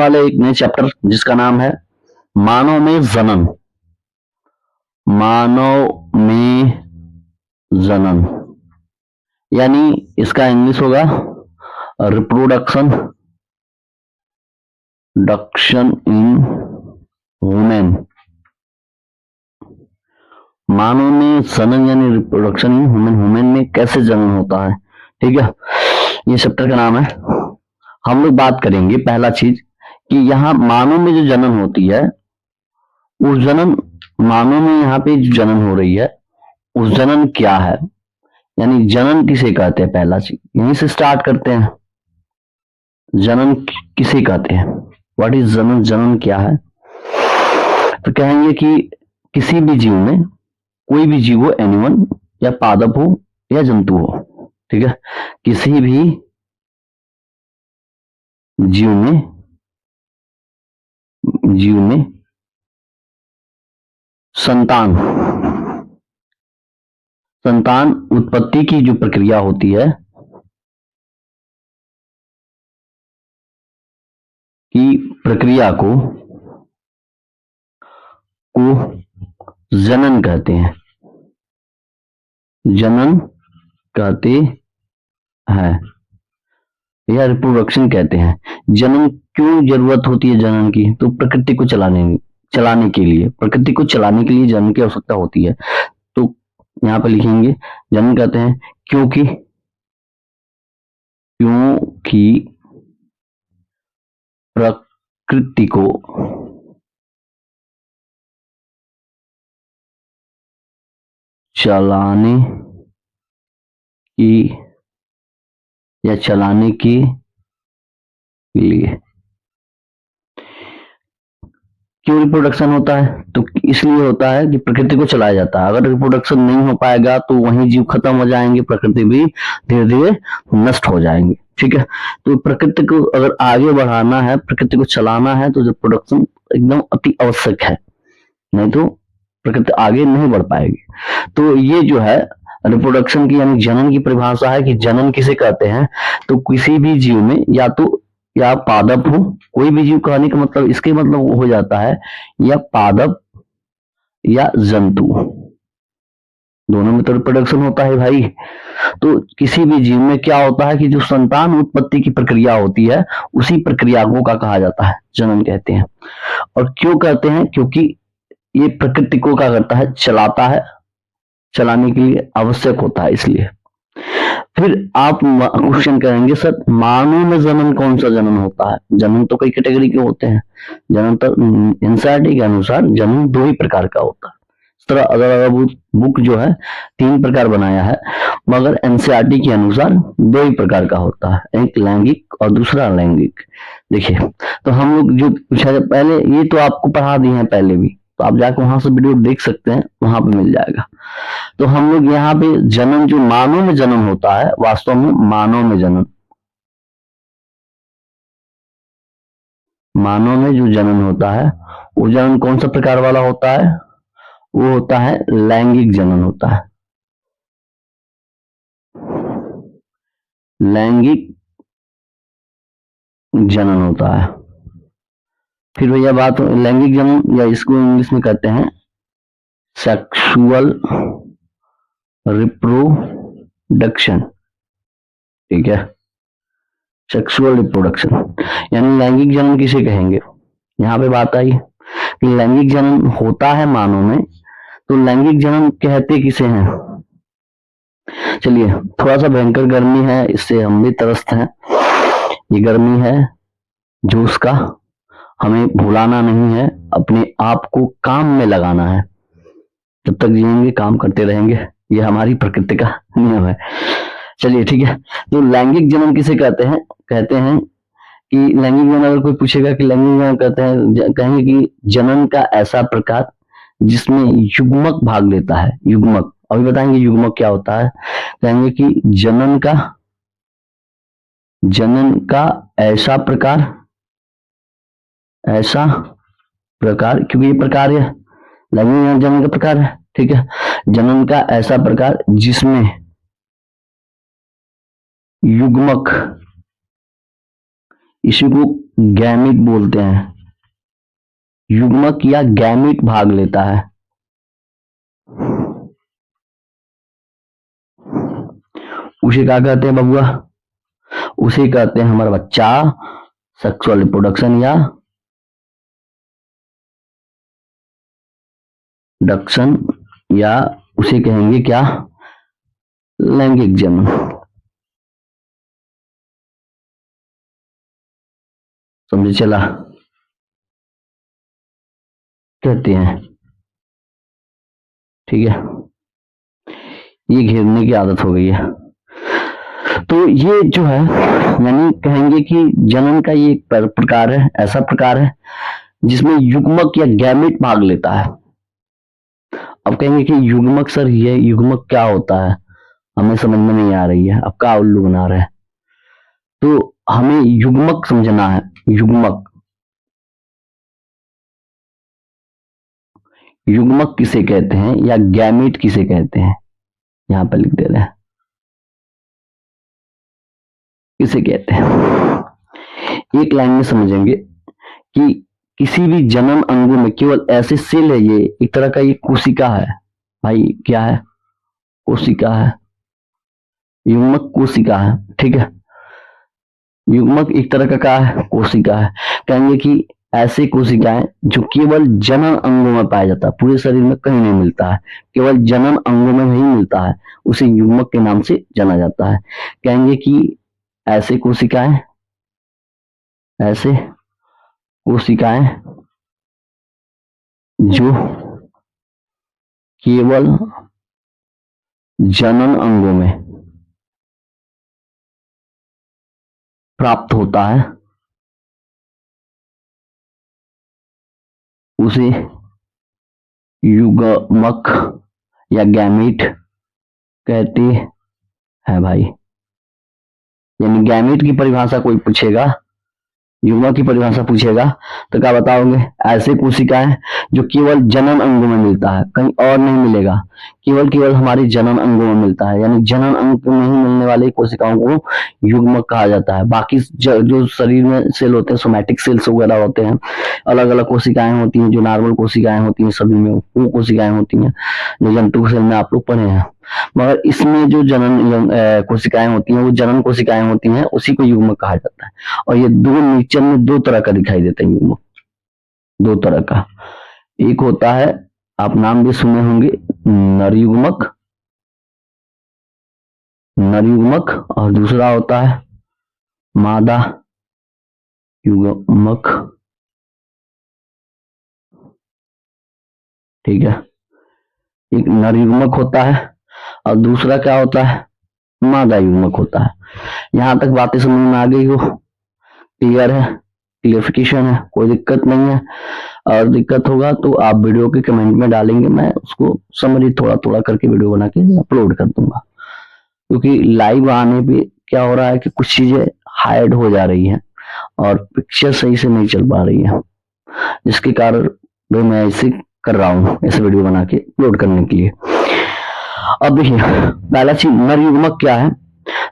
वाले एक नए चैप्टर जिसका नाम है मानव में जनन। मानव में जनन यानी इसका इंग्लिश होगा रिप्रोडक्शन डक्शन इन वुमेन। मानव में जनन यानी रिप्रोडक्शन इन वुमेन, वुमेन में कैसे जनन होता है। ठीक है, ये चैप्टर का नाम है। हम लोग बात करेंगे पहला चीज कि यहाँ मानव में जो जनन होती है, उस जनन मानव में यहाँ पे जो जनन हो रही है उस जनन क्या है, यानी जनन किसे कहते हैं। पहला चीज यहीं से स्टार्ट करते हैं। जनन किसे कहते हैं, व्हाट इज जनन, जनन क्या है। तो कहेंगे कि किसी भी जीव में, कोई भी जीव हो, एनिमल या पादप हो या जंतु हो, ठीक है, किसी भी जीव में संतान उत्पत्ति की जो प्रक्रिया होती है की प्रक्रिया को जनन कहते हैं। जनन कहते हैं या रिप्रोडक्शन कहते हैं। जनन क्यों जरूरत होती है जनन की, तो प्रकृति को चलाने के लिए, प्रकृति को चलाने के लिए जनन की आवश्यकता होती है। तो यहां पर लिखेंगे जनन कहते हैं क्योंकि प्रकृति को चलाने के लिए। क्यों रिप्रोडक्शन होता है, तो इसलिए होता है कि प्रकृति को चलाया जाता है। अगर रिप्रोडक्शन नहीं हो पाएगा तो वहीं जीव खत्म हो जाएंगे, प्रकृति भी धीरे धीरे नष्ट हो जाएंगे। ठीक है, तो प्रकृति को अगर आगे बढ़ाना है, प्रकृति को चलाना है, तो रिप्रोडक्शन एकदम अति आवश्यक है, नहीं तो प्रकृति आगे नहीं बढ़ पाएगी। तो ये जो है रिप्रोडक्शन की यानी जनन की परिभाषा है कि जनन किसे कहते हैं, तो किसी भी जीव में या पादप हो, कोई भी जीव कहने का मतलब इसके मतलब हो जाता है या पादप या जंतु, दोनों में तो रिप्रोडक्शन होता है भाई। तो किसी भी जीव में क्या होता है कि जो संतान उत्पत्ति की प्रक्रिया होती है उसी प्रक्रिया को का कहा जाता है जनन कहते हैं। और क्यों कहते हैं, क्योंकि ये प्रकृति को क्या करता है, चलाता है, चलाने के लिए आवश्यक होता है इसलिए। फिर आप क्वेश्चन करेंगे सर मानव में जनन कौन सा जनन होता है। जनन तो कई कैटेगरी के होते हैं। जनन तो एनसीईआरटी के अनुसार जनन 2 ही प्रकार का होता है। इस तरह अगर बुक जो है 3 प्रकार बनाया है, मगर एनसीईआरटी के अनुसार 2 ही प्रकार का होता है, एक लैंगिक और दूसरा अलैंगिक। देखिए, तो हम लोग जो पूछा जाए पहले, ये तो आपको पढ़ा दिए हैं पहले भी, तो आप जाकर वहां से वीडियो देख सकते हैं, वहां पे मिल जाएगा। तो हम लोग यहाँ पे जनन जो मानव में जनन होता है, वास्तव में मानव में जो जनन होता है वो जनन कौन सा प्रकार वाला होता है, वो होता है लैंगिक जनन होता है। लैंगिक जनन होता है। फिर भैया बात लैंगिक जनन या इसको इंग्लिश में कहते हैं सेक्सुअल रिप्रोडक्शन। ठीक है, सेक्सुअल रिप्रोडक्शन यानी लैंगिक जनन किसे कहेंगे। यहाँ पे बात आई कि लैंगिक जनन होता है मानव में, तो लैंगिक जनन कहते किसे हैं। चलिए, थोड़ा सा भयंकर गर्मी है, इससे हम भी त्रस्त हैं। ये गर्मी है जो उसका हमें भुलाना नहीं है, अपने आप को काम में लगाना है। जब तक जिएंगे काम करते रहेंगे, ये हमारी प्रकृति का नियम है। चलिए ठीक है, तो लैंगिक जनन किसे कहते हैं, कहते हैं कि लैंगिक जनन, अगर कोई पूछेगा कि लैंगिक जनन कहते हैं, कहेंगे कि जनन का ऐसा प्रकार जिसमें युग्मक भाग लेता है। युग्मक, अभी बताएंगे युग्मक क्या होता है। कहेंगे कि जनन का ऐसा प्रकार, क्योंकि ये प्रकार है, लैंगिक जनन का प्रकार है। ठीक है, जनन का ऐसा प्रकार जिसमें युग्मक, इसी को गैमिट बोलते हैं, युग्मक या गैमिट भाग लेता है, उसे क्या कहते हैं बबुआ? उसे कहते हैं हमारा बच्चा सेक्सुअल रिप्रोडक्शन या डक्शन, या उसे कहेंगे क्या? लैंगिक जन्म। समझे चला? कहते हैं, ठीक है। ये घेरने की आदत हो गई है। तो ये जो है यानी कहेंगे कि जनन का ये प्रकार है, ऐसा प्रकार है जिसमें युग्मक या गैमेट भाग लेता है। अब कहेंगे कि युग्मक सर, ये युग्मक क्या होता है, हमें समझ में नहीं आ रही है, अब क्या उल्लू बना रहे हैं। तो हमें युग्मक समझना है। युग्मक, युग्मक किसे कहते हैं या गैमेट किसे कहते हैं, यहां पर लिख दे रहे हैं, किसे कहते हैं। एक लाइन में समझेंगे कि किसी भी जन्म अंगों में केवल ऐसे सेल है, ये एक तरह का ये कोशिका है भाई। क्या है? कोशिका है। युग्मक कोशिका है, ठीक है। युग्मक एक तरह का क्या है? कोशिका है। कहेंगे कि ऐसे कोशिकाएं जो केवल जनन अंगों में पाया जाता है, पूरे शरीर में कहीं नहीं मिलता है, केवल जनन अंगों में ही मिलता है, उसे युग्मक के नाम से जाना जाता है। कहेंगे कि ऐसे कोशिकाएं, ऐसे कोशिकाएं जो केवल जनन अंगों में प्राप्त होता है, उसे युग्मक या गैमेट कहते हैं भाई। यानी गैमेट की परिभाषा कोई पूछेगा, युग्मक की परिभाषा पूछेगा, तो क्या बताओगे? ऐसे कोशिकाएं जो केवल जनन अंगों में मिलता है, कहीं और नहीं मिलेगा, केवल केवल हमारे जनन अंगों में मिलता है, यानी जनन अंग में ही मिलने वाली कोशिकाओं को युग्मक कहा जाता है। बाकी जो शरीर में सेल होते हैं, सोमैटिक सेल्स वगैरह होते हैं, अलग अलग कोशिकाएं होती हैं, जो नॉर्मल कोशिकाएं होती हैं, सभी में वो कोशिकाएं होती हैं जो जंतु सेल में आप लोग पढ़े हैं। मगर इसमें जो जनन कोशिकाएं होती हैं, वो जनन कोशिकाएं होती हैं, उसी को युग्मक कहा जाता है। और ये दो नेचर में दो तरह का दिखाई देता है युग्मक, दो तरह का। एक होता है, आप नाम भी सुने होंगे, नर युग्मक, नर युग्मक, और दूसरा होता है मादा युग्मक, ठीक है। एक नर युग्मक होता है और दूसरा क्या होता है? मादा युग्मक होता है। यहां तक बातें समझ में आ गई हो? क्लियर है? क्लियरिफिकेशन है? कोई दिक्कत नहीं है? और दिक्कत होगा तो आप वीडियो के कमेंट में डालेंगे, मैं उसको समरी थोड़ा थोड़ा करके वीडियो बना के अपलोड कर दूंगा। क्योंकि लाइव आने पे क्या हो रहा है कि कुछ चीजें हाइड हो जा रही हैं और पिक्चर सही से नहीं चल पा रही है, जिसके कारण भाई मैं ऐसे कर रहा हूँ, ऐसे वीडियो बना के अपलोड करने के लिए। अब देखिए, पहला चीज नर युग्मक क्या है,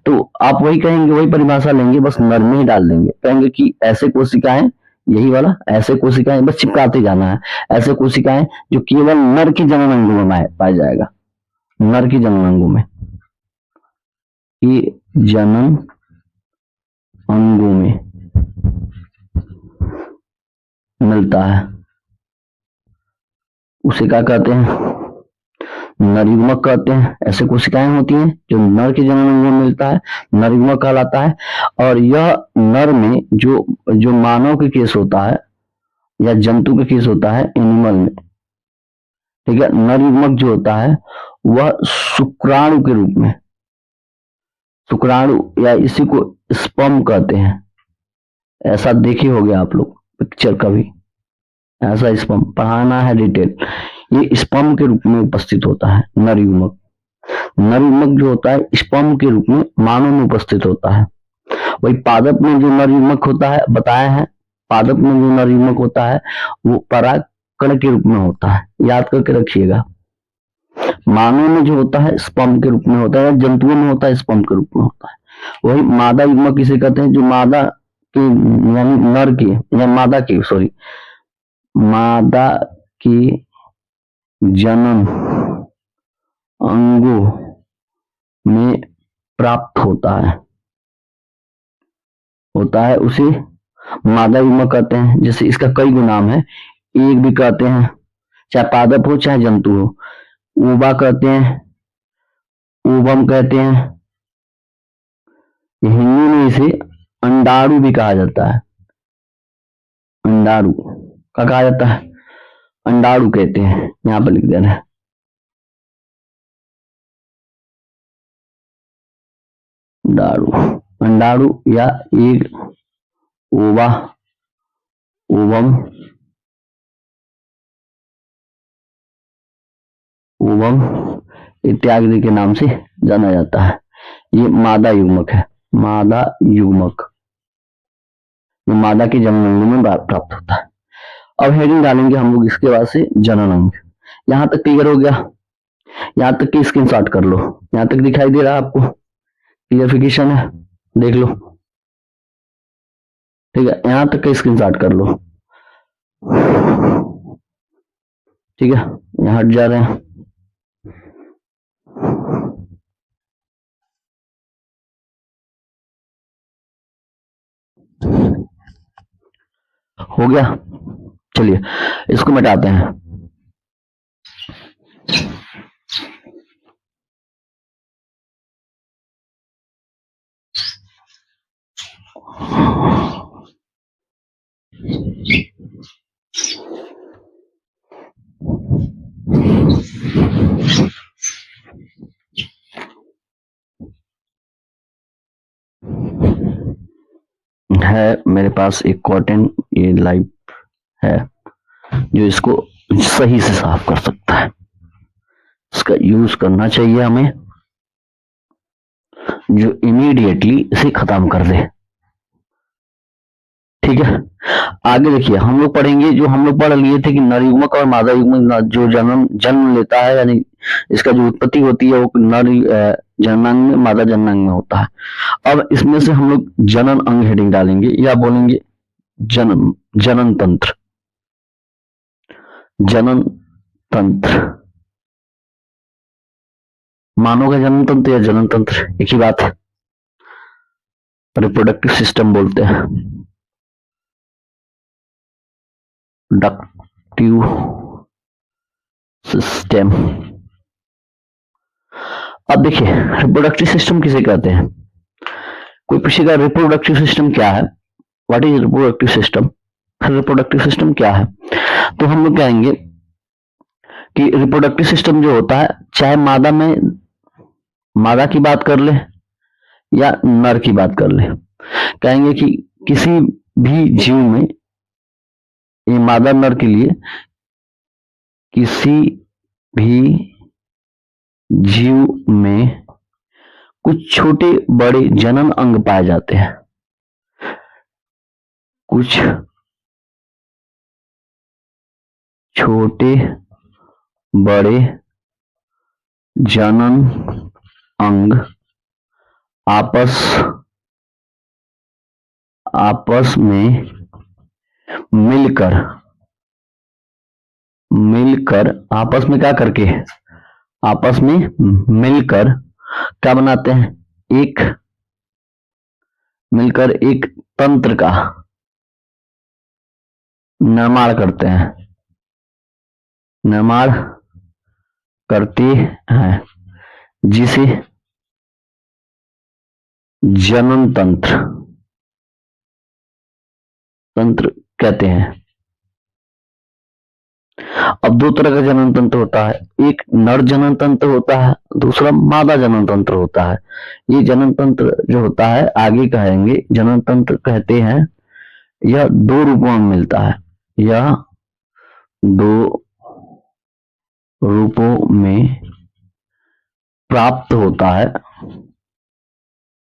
तो आप वही कहेंगे, वही परिभाषा लेंगे, बस नर में ही डाल देंगे। कहेंगे कि ऐसे कोशिकाएं, यही वाला, ऐसे कोशिकाएं, बस चिपकाते जाना है, ऐसे कोशिकाएं जो केवल नर की जनन अंगों में पाया जाएगा, नर की जनन अंगों में, ये जनन अंगों में मिलता है, उसे क्या कहते हैं? नर युग्मक कहते हैं। ऐसे कोशिकाएं होती हैं जो नर के जनन अंगों में मिलता है, नर युग्मक कहलाता है। और यह नर में जो जो मानव के केस होता है या जंतु के केस होता है, एनिमल में, ठीक है, नर युग्मक जो होता है वह शुक्राणु के रूप में, शुक्राणु या इसी को स्पर्म कहते हैं। ऐसा देखे होगे आप लोग पिक्चर कभी, ऐसा स्पर्म पढ़ाना है डिटेल, ये स्पर्म के रूप में उपस्थित होता है नर युग्मक। नर युग्मक जो होता है स्पर्म के रूप में मानव में उपस्थित होता है। वही पादप में जो नर युग्मक होता है, बताया है, पादप में जो नर युग्मक होता है वो परागकण के रूप में होता है, याद करके रखिएगा। मानव में जो होता है स्पर्म के रूप में होता है, जंतुओं में होता है स्पर्म के रूप में होता है। वही मादा युग्मक किसे कहते हैं? जो मादा की यानी नर की या मादा की, सॉरी, मादा की जनन अंगों में प्राप्त होता है उसे मादा युग्मक कहते हैं। जैसे इसका कई गुण नाम है, एक भी कहते हैं, चाहे पादप हो चाहे जंतु हो, ओबा कहते हैं, ओबम कहते हैं, हिंदी में इसे अंडाणु भी कहा जाता है, अंडाणु का कहा जाता है, अंडाणु कहते हैं, यहां पर लिख देना है। अंडाणु, अंडाणु या एक, ओवा, ओवम, ओवम इत्यादि के नाम से जाना जाता है। ये मादा युग्मक है, मादा युग्मक, ये मादा के जनन अंग में प्राप्त होता है। अब हेडिंग डालेंगे हम लोग इसके बाद से जनन अंग। यहां तक क्लियर हो गया? यहां तक की स्क्रीनशॉट कर लो, यहां तक दिखाई दे रहा है आपको? क्लियरिफिकेशन है, देख लो, ठीक है, यहां तक का स्क्रीनशॉट कर लो, ठीक है, यहां हट जा रहे हैं। हो गया, चलिए इसको मिटाते हैं। है मेरे पास एक कॉटन, ये लाइव है जो इसको सही से साफ कर सकता है, इसका यूज करना चाहिए हमें, जो इमीडिएटली इसे खत्म कर दे, ठीक है। आगे देखिए हम लोग पढ़ेंगे, जो हम लोग पढ़ लिए थे कि नर युग्मक और मादा युग्मक जो जन्म लेता है, यानी इसका जो उत्पत्ति होती है वो नर जननांग में, मादा जननांग में होता है। अब इसमें से हम लोग जनन अंग हेडिंग डालेंगे, या बोलेंगे जनन तंत्र, जनन तंत्र, मानव का जनन तंत्र या जनन तंत्र एक ही बात है, रिप्रोडक्टिव सिस्टम बोलते हैं, रिप्रोडक्टिव सिस्टम। अब देखिए रिप्रोडक्टिव सिस्टम किसे कहते हैं? कोई पूछेगा रिप्रोडक्टिव सिस्टम क्या है, what is reproductive system, reproductive system क्या है? तो हम लोग कहेंगे कि रिप्रोडक्टिव सिस्टम जो होता है, चाहे मादा की बात कर ले या नर की बात कर ले, कहेंगे कि किसी भी जीव में, ये मादा नर के लिए, किसी भी जीव में कुछ छोटे बड़े जनन अंग पाए जाते हैं, कुछ छोटे बड़े जनन अंग आपस में मिलकर आपस में क्या करके, आपस में मिलकर क्या बनाते हैं, मिलकर एक तंत्र का निर्माण करते हैं, निर्माण करते हैं, जिसे जनन तंत्र कहते हैं। अब दो तरह का जनन तंत्र होता है, एक नर जनन तंत्र होता है, दूसरा मादा जनन तंत्र होता है। ये जनन तंत्र जो होता है, आगे कहेंगे जनन तंत्र कहते हैं, यह दो रूपों में मिलता है, यह दो रूपों में प्राप्त होता है।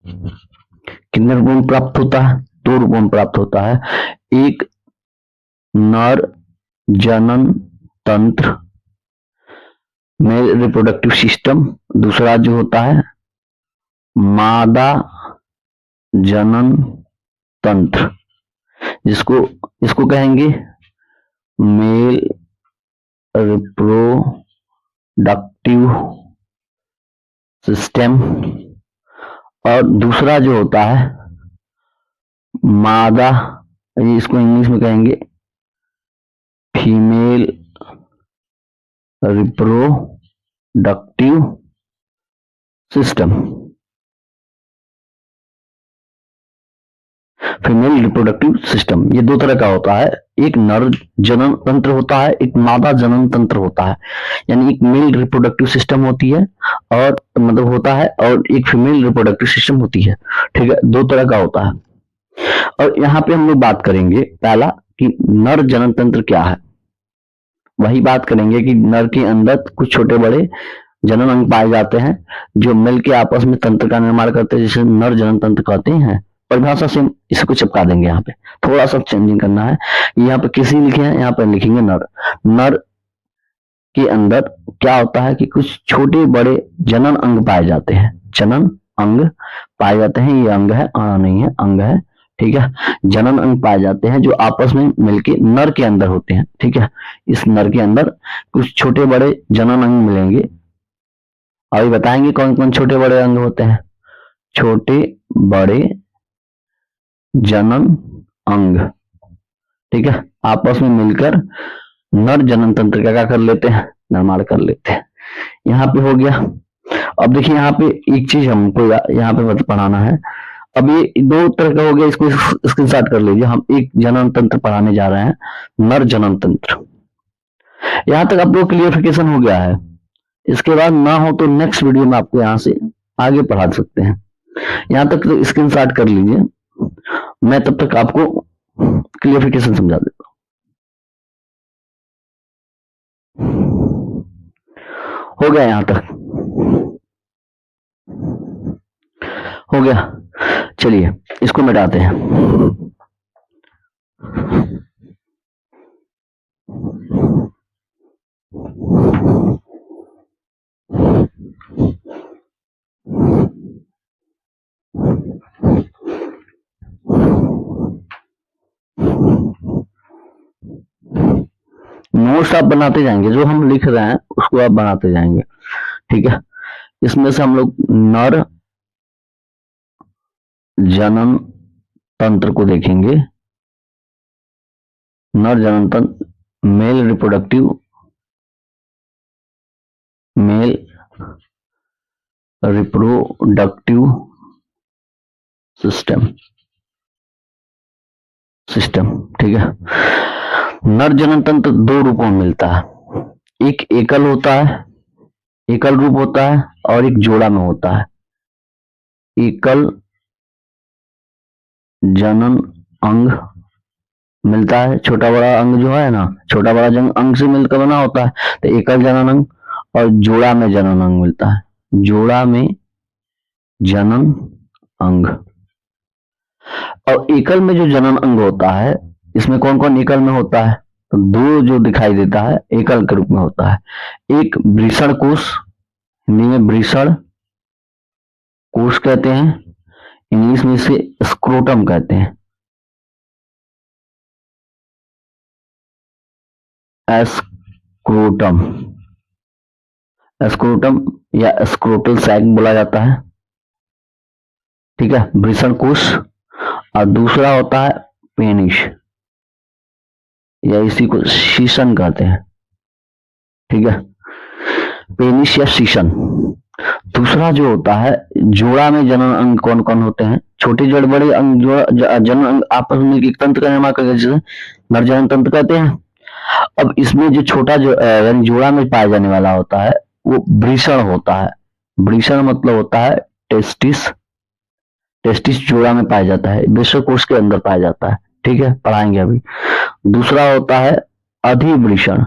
कितने रूपों में प्राप्त होता है? दो रूपों में प्राप्त होता है, एक नर जनन तंत्र में रिप्रोडक्टिव सिस्टम, दूसरा जो होता है मादा जनन तंत्र, जिसको इसको कहेंगे मेल रिप्रोडक्टिव सिस्टम, और दूसरा जो होता है मादा, इसको इंग्लिश में कहेंगे female reproductive system. Female reproductive system ये दो तरह का होता है, एक नर जनन तंत्र होता है, एक मादा जनन तंत्र होता है। यानी एक मेल रिप्रोडक्टिव सिस्टम होती है और मतलब होता है, और एक फीमेल रिप्रोडक्टिव सिस्टम होती है। ठीक है, दो तरह का होता है। और यहाँ पे हम लोग बात करेंगे पहला कि नर जनन तंत्र क्या है। वही बात करेंगे कि नर के अंदर कुछ छोटे बड़े जनन अंग पाए जाते हैं जो मिल के आपस में तंत्र का निर्माण करते हैं, जिसे नर जनन तंत्र कहते हैं। परिभाषा से इसको चिपका देंगे, यहाँ पे थोड़ा सा चेंजिंग करना है। यहाँ पे किसी लिखे हैं, यहाँ पे लिखेंगे नर। नर के अंदर क्या होता है कि कुछ छोटे बड़े जनन अंग पाए जाते हैं, जनन अंग पाए जाते हैं। ये अंग है, नहीं है, अंग है। ठीक है, जनन अंग पाए जाते हैं जो आपस में मिलके नर के अंदर होते हैं। ठीक है, इस नर के अंदर कुछ छोटे बड़े जनन अंग मिलेंगे। अभी बताएंगे कौन कौन छोटे बड़े अंग होते हैं। छोटे बड़े जनन अंग, ठीक है, आपस में मिलकर नर जनन तंत्र का क्या कर लेते हैं, निर्माण कर लेते हैं। यहाँ पे हो गया। अब देखिए यहाँ पे एक चीज हमको यहाँ पे पढ़ाना है। अब ये दो तरह का हो गया, इसको स्क्रीनशॉट कर लीजिए। हम एक जनन तंत्र पढ़ाने जा रहे हैं, नर जनन तंत्र। यहाँ तक आपको क्लियरिफिकेशन हो गया है। इसके बाद ना हो तो नेक्स्ट वीडियो में आपको यहाँ से आगे पढ़ा सकते हैं। यहाँ तक तो स्क्रीनशॉट कर लीजिए, मैं तब तक आपको क्लियरिफिकेशन समझा देता हूँ। हो गया, यहाँ तक हो गया। चलिए इसको मिटाते हैं। नोट्स आप बनाते जाएंगे, जो हम लिख रहे हैं उसको आप बनाते जाएंगे। ठीक है, इसमें से हम लोग नर जनन तंत्र को देखेंगे। नर जनन तंत्र, मेल रिप्रोडक्टिव सिस्टम। ठीक है, नर जनन तंत्र दो रूपों में मिलता है। एक एकल होता है, एकल रूप होता है, और एक जोड़ा में होता है। एकल जनन अंग मिलता है, छोटा बड़ा अंग जो है ना, छोटा बड़ा अंग से मिलकर बना होता है, तो एकल जनन अंग। और जोड़ा में जनन अंग मिलता है, जोड़ा में जनन अंग। और एकल में जो जनन अंग होता है, इसमें कौन कौन एकल में होता है, तो दो जो दिखाई देता है एकल के रूप में होता है। एक वृषण कोश, हिंदी में वृषण कोश कहते हैं, इंग्लिश में इसे स्क्रोटम कहते हैं। स्क्रोटम, स्क्रोटम या स्क्रोटल सैक बोला जाता है। ठीक है, वृषण कोश। और दूसरा होता है पेनिस, या इसी को शीशन कहते हैं। ठीक है, पेनिस या शीशन। दूसरा जो होता है, जोड़ा में जनन अंग कौन कौन होते हैं, छोटे जड़ बड़े अंग जनन अंग आपस में एक तंत्र का निर्माण करके जिसे नर जनन तंत्र कहते हैं। अब इसमें जो छोटा जो जोड़ा में पाया जाने वाला होता है वो वृषण होता है। वृषण मतलब होता है टेस्टिस, टेस्टिस जोड़ा में पाया जाता है, वृषण कोश के अंदर पाया जाता है। ठीक है, पढ़ाएंगे अभी। दूसरा होता है अधिवृषण,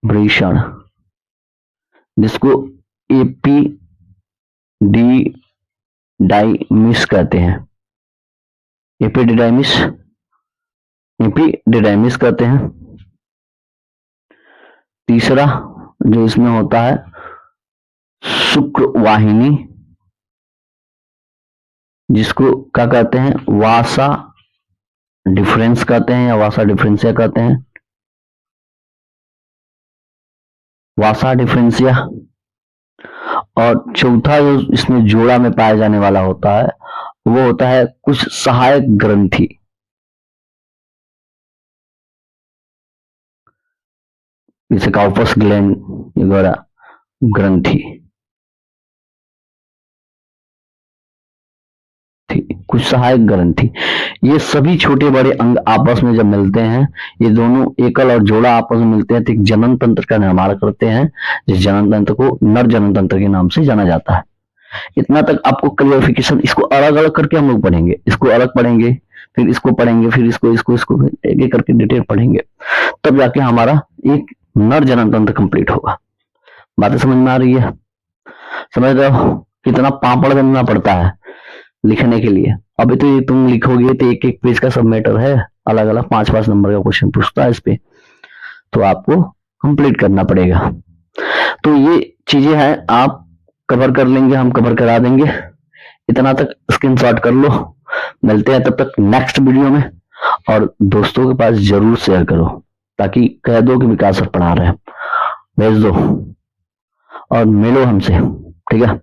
वृषण, जिसको एपीडिडाइमिस कहते हैं। एपीडिडाइमिस कहते हैं। तीसरा जो इसमें होता है शुक्रवाहिनी, जिसको क्या कहते हैं, वासा डिफरेंस कहते हैं या वासा डिफरेंसिया कहते हैं, वासा डिफरेंसिया। और चौथा जो इसमें जोड़ा में पाया जाने वाला होता है वो होता है कुछ सहायक ग्रंथि, जैसे काउपस ग्लैंड वगैरह ग्रंथि, कुछ सहायक ग्रंथि। ये सभी छोटे बड़े अंग आपस में जब मिलते हैं, ये दोनों एकल और जोड़ा आपस में मिलते हैं तो एक जनन तंत्र का निर्माण करते हैं, जिस जनन तंत्र को नर जनन तंत्र के नाम से जाना जाता है। इतना तक आपको क्लियरिफिकेशन, इसको अलग अलग करके हम लोग पढ़ेंगे, इसको अलग पढ़ेंगे, फिर इसको पढ़ेंगे, फिर इसको एक एक करके डिटेल पढ़ेंगे, तब जाके हमारा एक नर जनन तंत्र कंप्लीट होगा। बातें समझ में आ रही है? समझ रहे हो कितना पापड़ बनना पड़ता है लिखने के लिए? अभी तो ये तुम लिखोगे तो एक एक पेज का सब मैटर है, अलग अलग 5-5 नंबर का क्वेश्चन पूछता है इस पे, तो आपको कंप्लीट करना पड़ेगा। तो ये चीजें हैं, आप कवर कर लेंगे, हम कवर करा देंगे। इतना तक स्क्रीनशॉट कर लो। मिलते हैं तब तक नेक्स्ट वीडियो में, और दोस्तों के पास जरूर शेयर करो, ताकि कह दो कि विकास सर पढ़ा रहे हैं, भेज दो और मिलो हमसे, ठीक है।